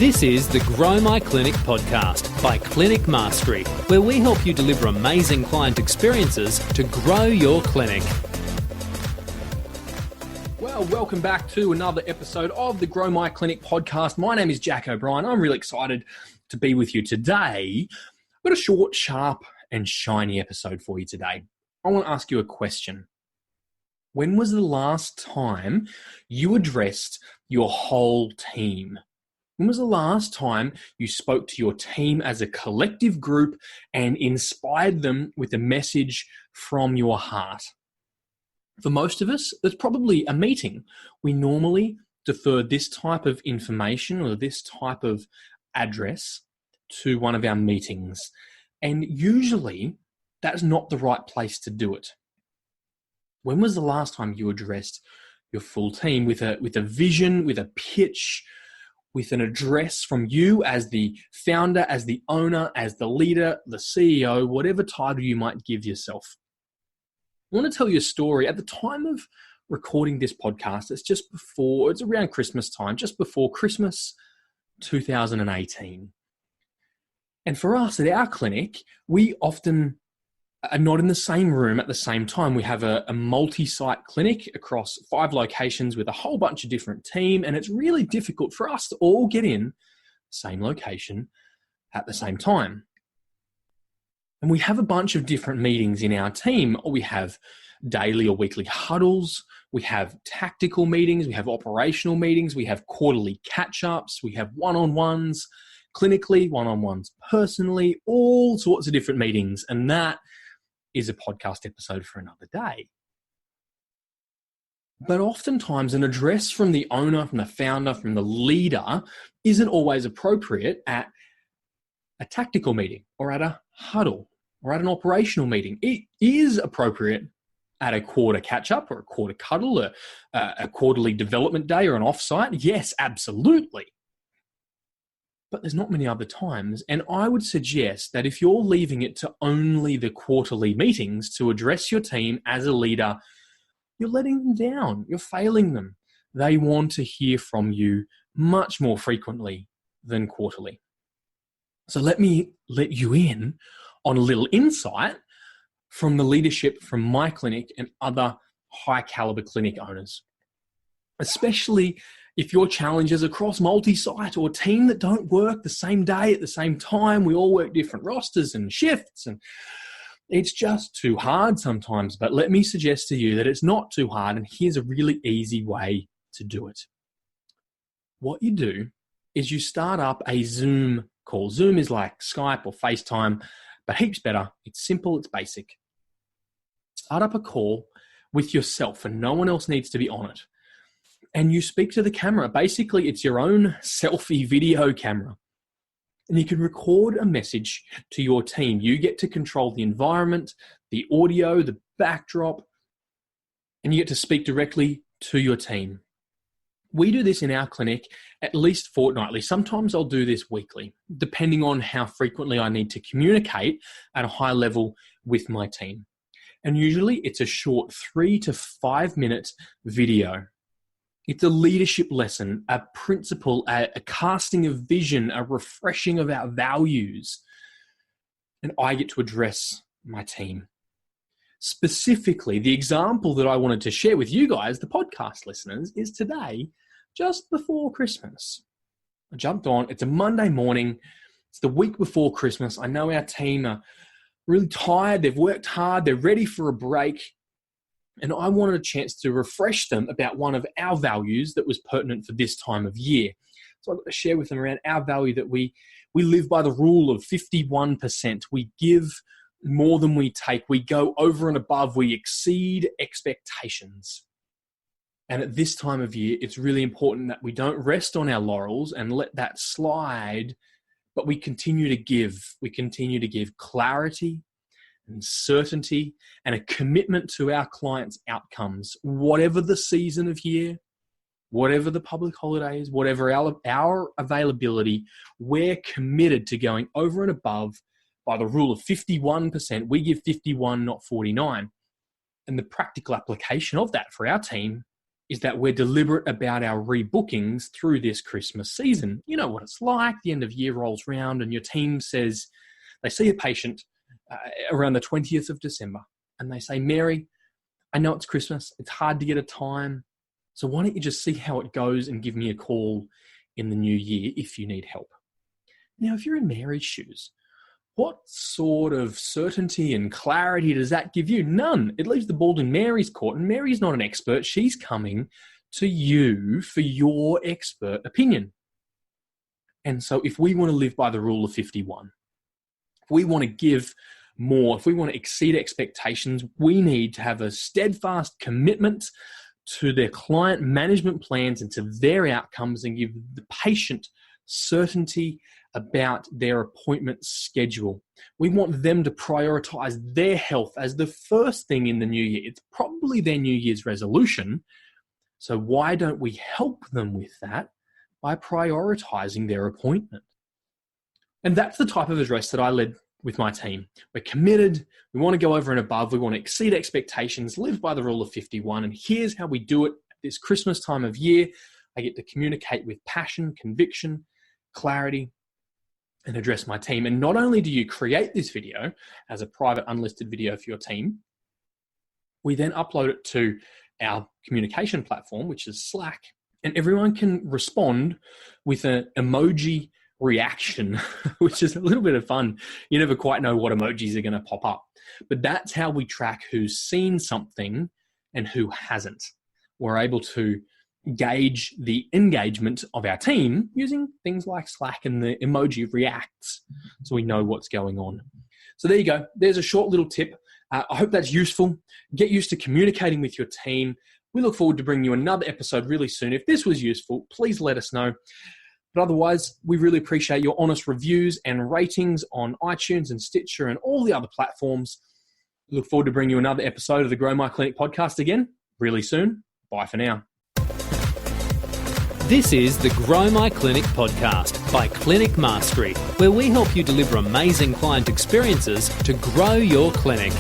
This is the Grow My Clinic podcast by Clinic Mastery, where we help you deliver amazing client experiences to grow your clinic. Well, welcome back to another episode of the Grow My Clinic podcast. My name is Jack O'Brien. I'm really excited to be with you today. I've got a short, sharp, and shiny episode for you today. I want to ask you a question. When was the last time you addressed your whole team? When was the last time you spoke to your team as a collective group and inspired them with a message from your heart? For most of us, there's probably a meeting. We normally defer this type of information or this type of address to one of our meetings. And usually that's not the right place to do it. When was the last time you addressed your full team with a vision, with a pitch, with an address from you as the founder, as the owner, as the leader, the CEO, whatever title you might give yourself? I want to tell you a story. At the time of recording this podcast, it's around Christmas time, just before Christmas 2018. And for us at our clinic, we often are not in the same room at the same time. We have a multi-site clinic across 5 locations with a whole bunch of different team, and it's really difficult for us to all get in the same location at the same time. And we have a bunch of different meetings in our team. We have daily or weekly huddles, we have tactical meetings, we have operational meetings, we have quarterly catch-ups, we have one-on-ones clinically, one-on-ones personally, all sorts of different meetings. And that is a podcast episode for another day. But oftentimes an address from the owner, from the founder, from the leader isn't always appropriate at a tactical meeting or at a huddle or at an operational meeting. It is appropriate at a quarter catch-up or a quarter cuddle, a quarterly development day or an offsite. Yes, absolutely. But there's not many other times. And I would suggest that if you're leaving it to only the quarterly meetings to address your team as a leader, you're letting them down. You're failing them. They want to hear from you much more frequently than quarterly. So let me let you in on a little insight from the leadership from my clinic and other high caliber clinic owners, especially if your challenges across multi-site or team that don't work the same day at the same time. We all work different rosters and shifts, and it's just too hard sometimes. But let me suggest to you that it's not too hard, and here's a really easy way to do it. What you do is you start up a Zoom call. Zoom is like Skype or FaceTime, but heaps better. It's simple, it's basic. Start up a call with yourself, and no one else needs to be on it. And you speak to the camera. Basically, it's your own selfie video camera. And you can record a message to your team. You get to control the environment, the audio, the backdrop, and you get to speak directly to your team. We do this in our clinic at least fortnightly. Sometimes I'll do this weekly, depending on how frequently I need to communicate at a high level with my team. And usually it's a short 3 to 5 minute video. It's a leadership lesson, a principle, a casting of vision, a refreshing of our values. And I get to address my team. Specifically, the example that I wanted to share with you guys, the podcast listeners, is today, just before Christmas. I jumped on. It's a Monday morning. It's the week before Christmas. I know our team are really tired. They've worked hard. They're ready for a break. And I wanted a chance to refresh them about one of our values that was pertinent for this time of year. So I got to share with them around our value that we live by the rule of 51%. We give more than we take. We go over and above. We exceed expectations. And at this time of year, it's really important that we don't rest on our laurels and let that slide, but we continue to give. We continue to give clarity and certainty and a commitment to our clients' outcomes, whatever the season of year, whatever the public holidays, whatever our availability. We're committed to going over and above by the rule of 51%. We give 51, not 49. And the practical application of that for our team is that we're deliberate about our rebookings through this Christmas season. You know what it's like. The end of year rolls round and your team says they see a patient around the 20th of December and they say, Mary, I know it's Christmas. It's hard to get a time. So why don't you just see how it goes and give me a call in the new year if you need help? Now, if you're in Mary's shoes, what sort of certainty and clarity does that give you? None. It leaves the ball in Mary's court, and Mary's not an expert. She's coming to you for your expert opinion. And so if we want to live by the rule of 51, if we want to give more, if we want to exceed expectations, we need to have a steadfast commitment to their client management plans and to their outcomes and give the patient certainty about their appointment schedule. We want them to prioritize their health as the first thing in the new year. It's probably their New Year's resolution. So why don't we help them with that by prioritizing their appointment? And that's the type of address that I led with my team. We're committed. We want to go over and above. We want to exceed expectations, live by the rule of 51. And here's how we do it at this Christmas time of year. I get to communicate with passion, conviction, clarity, and address my team. And not only do you create this video as a private unlisted video for your team, we then upload it to our communication platform, which is Slack, and everyone can respond with an emoji reaction, which is a little bit of fun. You never quite know what emojis are going to pop up, but that's how we track who's seen something and who hasn't. We're able to gauge the engagement of our team using things like Slack and the emoji reacts, so we know what's going on. So there you go. There's a short little tip. I hope that's useful. Get used to communicating with your team. We look forward to bringing you another episode really soon. If this was useful, please let us know. But otherwise, we really appreciate your honest reviews and ratings on iTunes and Stitcher and all the other platforms. We look forward to bringing you another episode of the Grow My Clinic podcast again really soon. Bye for now. This is the Grow My Clinic podcast by Clinic Mastery, where we help you deliver amazing client experiences to grow your clinic.